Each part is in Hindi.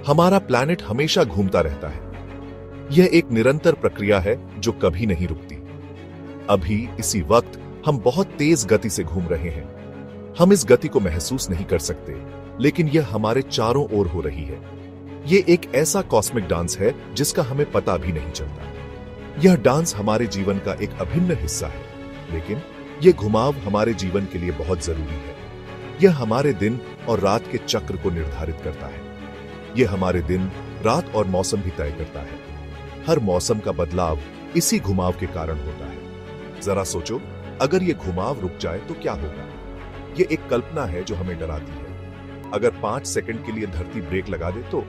हमारा प्लैनेट हमेशा घूमता रहता है। यह एक निरंतर प्रक्रिया है जो कभी नहीं रुकती। अभी इसी वक्त हम बहुत तेज गति से घूम रहे हैं। हम इस गति को महसूस नहीं कर सकते, लेकिन यह हमारे चारों ओर हो रही है। यह एक ऐसा कॉस्मिक डांस है जिसका हमें पता भी नहीं चलता। यह डांस हमारे जीवन का एक अभिन्न हिस्सा है, लेकिन यह घुमाव हमारे जीवन के लिए बहुत जरूरी है। यह हमारे दिन और रात के चक्र को निर्धारित करता है। यह हमारे दिन, रात और मौसम भी तय करता है। हर मौसम का बदलाव इसी घुमाव के कारण होता है। जरा सोचो, अगर यह घुमाव रुक जाए तो क्या होगा? यह एक कल्पना है जो हमें डराती है। अगर 5 सेकंड के लिए धरती ब्रेक लगा दे तो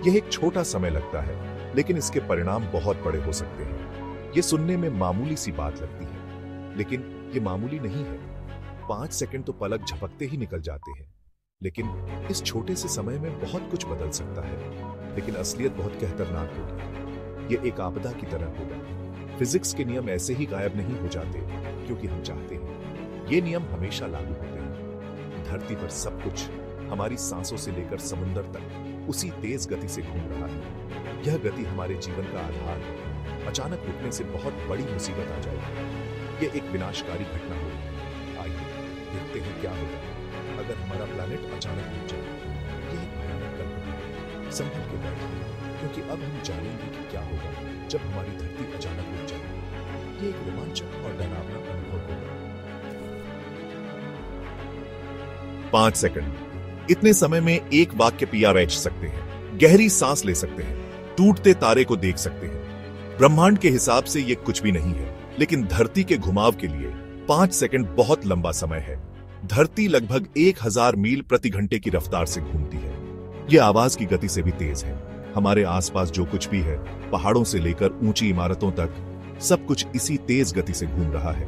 यह एक छोटा समय लगता है, लेकिन इसके परिणाम बहुत बड़े हो सकते हैं। यह सुनने में मामूली सी बात लगती है, लेकिन यह मामूली नहीं है। 5 सेकंड तो पलक झपकते ही निकल जाते हैं, लेकिन इस छोटे से समय में बहुत कुछ बदल सकता है। लेकिन असलियत बहुत खतरनाक होगी। यह एक आपदा की तरह होगा। फिजिक्स के नियम ऐसे ही गायब नहीं हो जाते क्योंकि हम चाहते हैं। ये नियम हमेशा लागू होते हैं। धरती पर सब कुछ, हमारी सांसों से लेकर समुद्र तक, उसी तेज गति से घूम रहा है। यह गति हमारे जीवन का आधार है। अचानक रुकने से बहुत बड़ी मुसीबत आ जाएगी। यह एक विनाशकारी घटना होगी। आइए देखते हैं क्या होगा अगर हमारा प्लैनेट अचानक रुक जाए। यह एक भयानक कल्पना है। संभल के बैठिए, क्योंकि अब हम जानेंगे कि क्या होगा जब हमारी धरती अचानक रुक जाए। यह एक रोमांचक और डरावना अनुभव होगा। 5 सेकंड। इतने समय में एक वाक्य पिया रह सकते हैं, गहरी सांस ले सकते हैं, टूटते तारे को देख सकते हैं। ब्रह्मांड के हिसाब से यह कुछ भी नहीं है, लेकिन धरती के घुमाव के लिए 5 सेकंड बहुत लंबा समय है। धरती लगभग 1000 मील प्रति घंटे की रफ्तार से घूमती है। यह आवाज की गति से भी तेज है। हमारे आसपास जो कुछ भी है, पहाड़ों से लेकर ऊंची इमारतों तक, सब कुछ इसी तेज गति से घूम रहा है।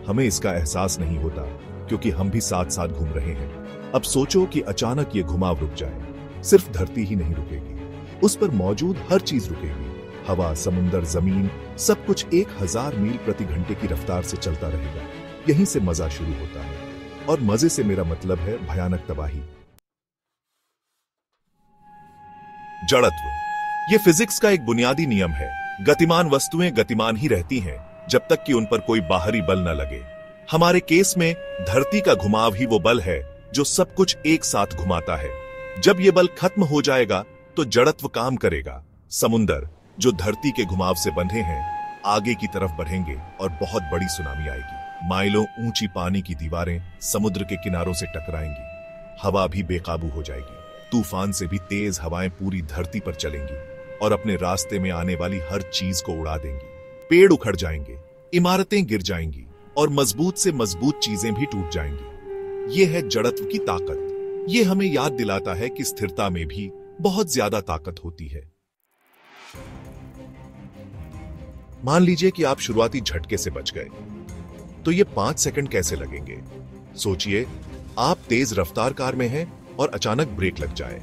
हमें इसका एहसास नहीं होता क्योंकि हम भी साथ साथ घूम रहे हैं। अब सोचो कि अचानक ये घुमाव रुक जाए। सिर्फ धरती ही नहीं रुकेगी, उस पर मौजूद हर चीज रुकेगी। हवा, समुंदर, जमीन, सब कुछ 1000 मील प्रति घंटे की रफ्तार से चलता रहेगा। यहीं से मजा शुरू होता है, और मजे से मेरा मतलब है भयानक तबाही। जड़त्व। यह फिजिक्स का एक बुनियादी नियम है। गतिमान वस्तुएं गतिमान ही रहती हैं जब तक कि उन पर कोई बाहरी बल न लगे। हमारे केस में धरती का घुमाव ही वो बल है जो सब कुछ एक साथ घुमाता है। जब यह बल खत्म हो जाएगा तो जड़त्व काम करेगा। समुंदर, जो धरती के घुमाव से बंधे हैं, आगे की तरफ बढ़ेंगे और बहुत बड़ी सुनामी आएगी। माइलों ऊंची पानी की दीवारें समुद्र के किनारों से टकराएंगी। हवा भी बेकाबू हो जाएगी। तूफान से भी तेज हवाएं पूरी धरती पर चलेंगी और अपने रास्ते में आने वाली हर चीज को उड़ा देंगी। पेड़ उखड़ जाएंगे, इमारतें गिर जाएंगी और मजबूत से मजबूत चीजें भी टूट जाएंगी। यह है जड़त्व की ताकत। यह हमें याद दिलाता है कि स्थिरता में भी बहुत ज्यादा ताकत होती है। मान लीजिए कि आप शुरुआती झटके से बच गए, तो ये 5 सेकंड कैसे लगेंगे? सोचिए, आप तेज रफ्तार कार में हैं और अचानक ब्रेक लग जाए।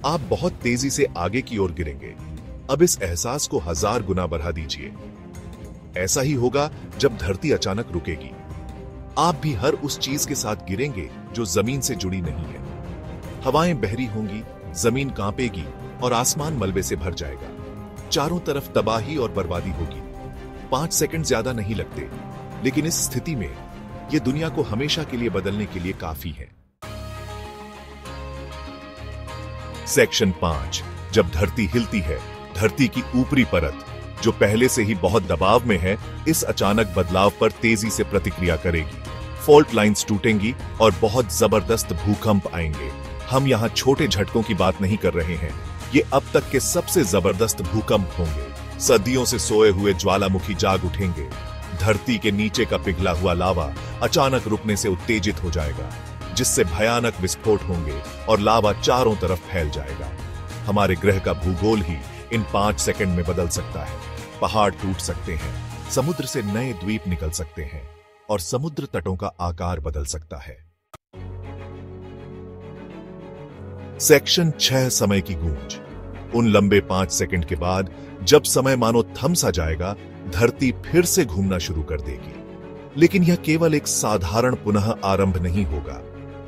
आप बहुत तेजी से आगे की ओर गिरेंगे। अब इस एहसास को 1000 गुना बढ़ा दीजिए। ऐसा ही होगा जब धरती अचानक रुकेगी। आप भी हर उस चीज के साथ गिरेंगे जो जमीन से जुड़ी नहीं है। हवाएं बहरी होंगी, जमीन कांपेगी और आसमान मलबे से भर जाएगा। चारों तरफ तबाही और बर्बादी होगी। 5 सेकंड ज्यादा नहीं लगते, लेकिन इस स्थिति में यह दुनिया को हमेशा के लिए बदलने के लिए काफी है। सेक्शन 5। जब धरती हिलती है, धरती की ऊपरी परत, जो पहले से ही बहुत दबाव में है, इस अचानक बदलाव पर तेजी से प्रतिक्रिया करेगी। फॉल्ट लाइंस टूटेंगी और बहुत जबरदस्त भूकंप आएंगे। हम यहां छोटे झटकों की बात नहीं कर रहे हैं। ये अब तक के सबसे जबरदस्त भूकंप होंगे। सदियों से सोए हुए ज्वालामुखी जाग उठेंगे। धरती के नीचे का पिघला हुआ लावा अचानक रुकने से उत्तेजित हो जाएगा, जिससे भयानक विस्फोट होंगे और लावा चारों तरफ फैल जाएगा। हमारे ग्रह का भूगोल ही इन 5 सेकंड में बदल सकता है। पहाड़ टूट सकते हैं, समुद्र से नए द्वीप निकल सकते हैं और समुद्र तटों का आकार बदल सकता है। सेक्शन 6। समय की गूंज। उन लंबे 5 सेकंड के बाद जब समय मानो थम सा जाएगा, धरती फिर से घूमना शुरू कर देगी। लेकिन यह केवल एक साधारण पुनः आरंभ नहीं होगा,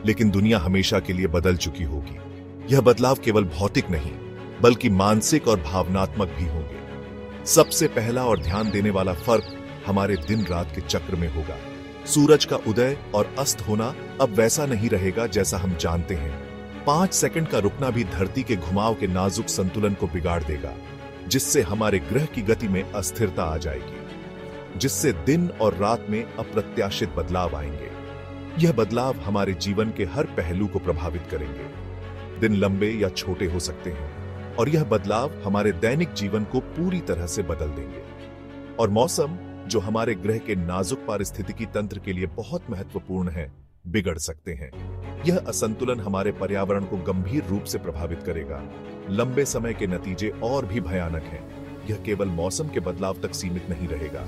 लेकिन दुनिया हमेशा के लिए बदल चुकी होगी। यह बदलाव केवल भौतिक नहीं, बल्कि मानसिक और भावनात्मक भी होंगे। सबसे पहला और ध्यान देने वाला फर्क हमारे दिन रात के चक्र में होगा। सूरज का उदय और अस्त होना अब वैसा नहीं रहेगा जैसा हम जानते हैं। 5 सेकंड का रुकना भी धरती के घुमाव के नाजुक संतुलन को बिगाड़ देगा, जिससे हमारे ग्रह की गति में अस्थिरता आ जाएगी, जिससे दिन और रात में अप्रत्याशित बदलाव आएंगे। यह बदलाव हमारे जीवन के हर पहलू को प्रभावित करेंगे। दिन लंबे या छोटे हो सकते हैं और यह बदलाव हमारे दैनिक जीवन को पूरी तरह से बदल देंगे। और मौसम, जो हमारे ग्रह के नाजुक पारिस्थितिकी तंत्र के लिए बहुत महत्वपूर्ण है, बिगड़ सकते हैं। यह असंतुलन हमारे पर्यावरण को गंभीर रूप से प्रभावित करेगा। लंबे समय के नतीजे और भी भयानक हैं। यह केवल मौसम के बदलाव तक सीमित नहीं रहेगा।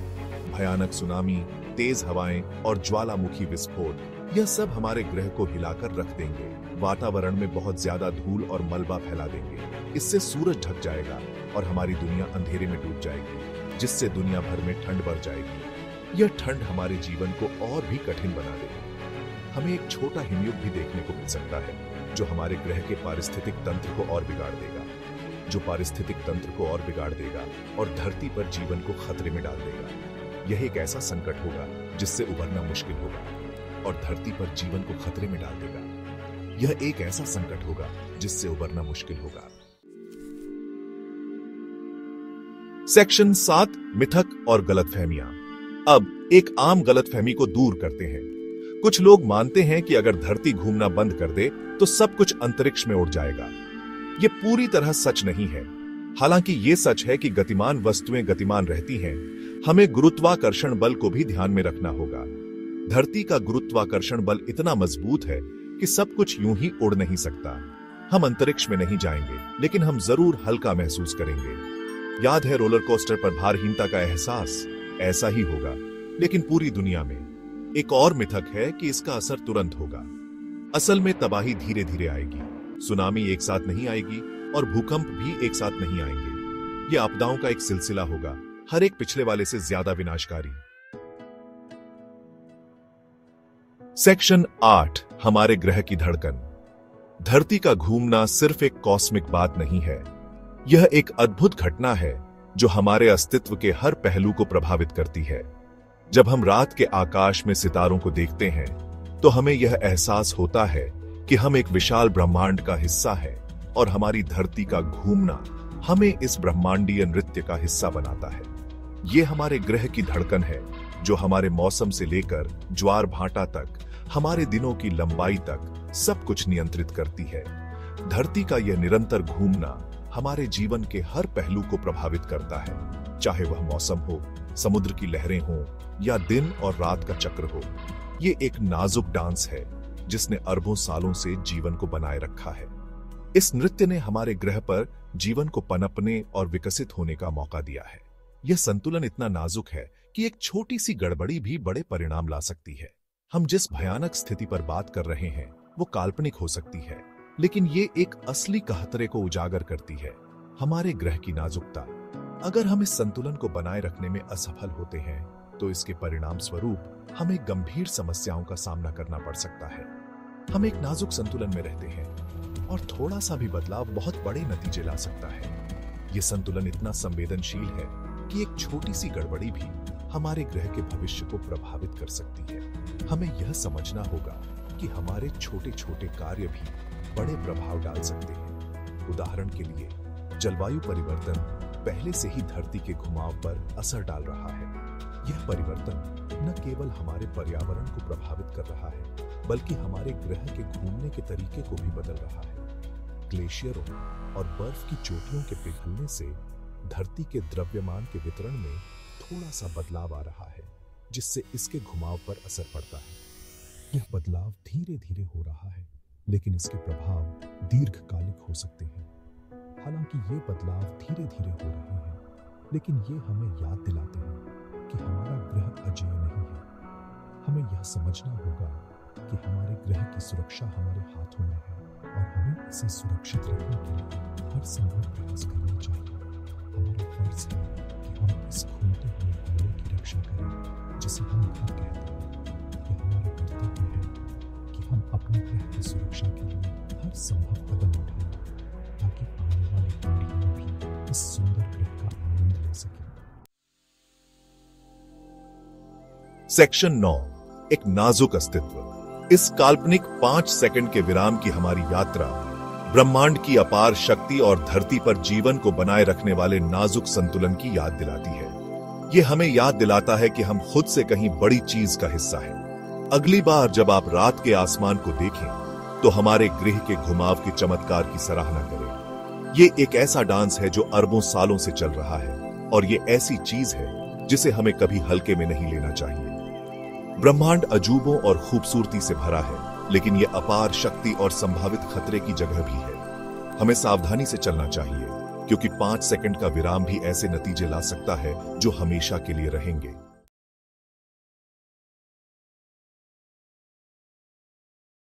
भयानक सुनामी, तेज हवाएं और ज्वालामुखी विस्फोट, यह सब हमारे ग्रह को हिलाकर रख देंगे। वातावरण में बहुत ज्यादा धूल और मलबा फैला देंगे। इससे सूरज ढक जाएगा और हमारी दुनिया अंधेरे में डूब जाएगी, जिससे दुनिया भर में ठंड बढ़ जाएगी। यह ठंड हमारे जीवन को और भी कठिन बना देगी। हमें एक छोटा हिमयुग भी देखने को मिल सकता है, जो हमारे ग्रह के पारिस्थितिक तंत्र को और बिगाड़ देगा, और धरती पर जीवन को खतरे में डाल देगा। यह एक ऐसा संकट होगा जिससे उबरना मुश्किल होगा और धरती पर जीवन को खतरे में डाल देगा। यह एक ऐसा संकट होगा जिससे उबरना मुश्किल होगा। सेक्शन 7, मिथक और गलतफहमियां। अब एक आम गलतफहमी को दूर करते हैं। कुछ लोग मानते हैं कि अगर धरती घूमना बंद कर दे तो सब कुछ अंतरिक्ष में उड़ जाएगा। यह पूरी तरह सच नहीं है। हालांकि यह सच है कि गतिमान वस्तुएं गतिमान रहती हैं, हमें गुरुत्वाकर्षण बल को भी ध्यान में रखना होगा। धरती का गुरुत्वाकर्षण बल इतना मजबूत है कि सब कुछ यूं ही उड़ नहीं सकता। हम अंतरिक्ष में नहीं जाएंगे, लेकिन हम जरूर हल्का महसूस करेंगे। याद है रोलर कोस्टर पर भारहीनता का एहसास? ऐसा ही होगा, लेकिन पूरी दुनिया में। एक और मिथक है कि इसका असर तुरंत होगा। असल में तबाही धीरे धीरे आएगी। सुनामी एक साथ नहीं आएगी और भूकंप भी एक साथ नहीं आएंगे। यह आपदाओं का एक सिलसिला होगा, हर एक पिछले वाले से ज्यादा विनाशकारी। सेक्शन 8, हमारे ग्रह की धड़कन। धरती का घूमना सिर्फ एक कॉस्मिक बात नहीं है। यह एक अद्भुत घटना है जो हमारे अस्तित्व के हर पहलू को प्रभावित करती है। जब हम रात के आकाश में सितारों को देखते हैं तो हमें यह एहसास होता है कि हम एक विशाल ब्रह्मांड का हिस्सा है और हमारी धरती का घूमना हमें इस ब्रह्मांडीय नृत्य का हिस्सा बनाता है। यह हमारे ग्रह की धड़कन है जो हमारे मौसम से लेकर ज्वार भाटा तक, हमारे दिनों की लंबाई तक सब कुछ नियंत्रित करती है। धरती का यह निरंतर घूमना हमारे जीवन के हर पहलू को प्रभावित करता है, चाहे वह मौसम हो, समुद्र की लहरें हो या दिन और रात का चक्र हो। ये एक नाजुक डांस है जिसने अरबों सालों से जीवन को बनाए रखा है। इस नृत्य ने हमारे ग्रह पर जीवन को पनपने और विकसित होने का मौका दिया है। यह संतुलन इतना नाजुक है कि एक छोटी सी गड़बड़ी भी बड़े परिणाम ला सकती है। हम जिस भयानक स्थिति पर बात कर रहे हैं वो काल्पनिक हो सकती है, लेकिन ये एक असली कहतरे को उजागर करती है, हमारे ग्रह की नाजुकता। अगर हम इस संतुलन को बनाए रखने में असफल होते हैं तो इसके परिणाम स्वरूप हमें गंभीर समस्याओं का सामना करना पड़ सकता है। हम एक नाजुक संतुलन में रहते हैं और थोड़ा सा भी बदलाव बहुत बड़े नतीजे ला सकता है। यह संतुलन इतना संवेदनशील है कि एक छोटी सी गड़बड़ी भी हमारे ग्रह के भविष्य को प्रभावित कर सकती है। हमें यह समझना होगा कि हमारे छोटे छोटे कार्य भी बड़े प्रभाव डाल सकते हैं। उदाहरण के लिए, जलवायु परिवर्तन पहले से ही धरती के घुमाव पर असर डाल रहा है। यह परिवर्तन न केवल हमारे पर्यावरण को प्रभावित कर रहा है, बल्कि हमारे ग्रह के घूमने के तरीके को भी बदल रहा है। ग्लेशियरों और बर्फ की चोटियों के पिघलने से धरती के द्रव्यमान के वितरण में थोड़ा सा बदलाव आ रहा है, जिससे इसके घुमाव पर असर पड़ता है। यह बदलाव धीरे धीरे हो रहा है, लेकिन इसके प्रभाव दीर्घकालिक हो सकते हैं। हालांकि ये बदलाव धीरे धीरे हो रहे हैं, लेकिन ये हमें याद दिलाते हैं कि हमारा ग्रह अजेय नहीं है। हमें यह समझना होगा कि हमारे ग्रह की सुरक्षा हमारे हाथों में है और हमें इसे सुरक्षित रखने के लिए हर संभव प्रयास करना चाहिए। हमारा फर्ज है कि हम इस घूमते हुए ग्रह की रक्षा करें, जिसे हम घर कहते हैं। यह हमारा कर्तव्य है कि हम अपने ग्रह की सुरक्षा के लिए हर संभव कदम उठाएं, ताकि आने वाली पीढ़ी सेक्शन 9, एक नाजुक अस्तित्व। इस काल्पनिक 5 सेकंड के विराम की हमारी यात्रा ब्रह्मांड की अपार शक्ति और धरती पर जीवन को बनाए रखने वाले नाजुक संतुलन की याद दिलाती है। ये हमें याद दिलाता है कि हम खुद से कहीं बड़ी चीज का हिस्सा हैं। अगली बार जब आप रात के आसमान को देखें तो हमारे ग्रह के घुमाव के चमत्कार की सराहना करें। ये एक ऐसा डांस है जो अरबों सालों से चल रहा है और ये ऐसी चीज है जिसे हमें कभी हल्के में नहीं लेना चाहिए। ब्रह्मांड अजूबों और खूबसूरती से भरा है, लेकिन ये अपार शक्ति और संभावित खतरे की जगह भी है। हमें सावधानी से चलना चाहिए, क्योंकि 5 सेकंड का विराम भी ऐसे नतीजे ला सकता है जो हमेशा के लिए रहेंगे।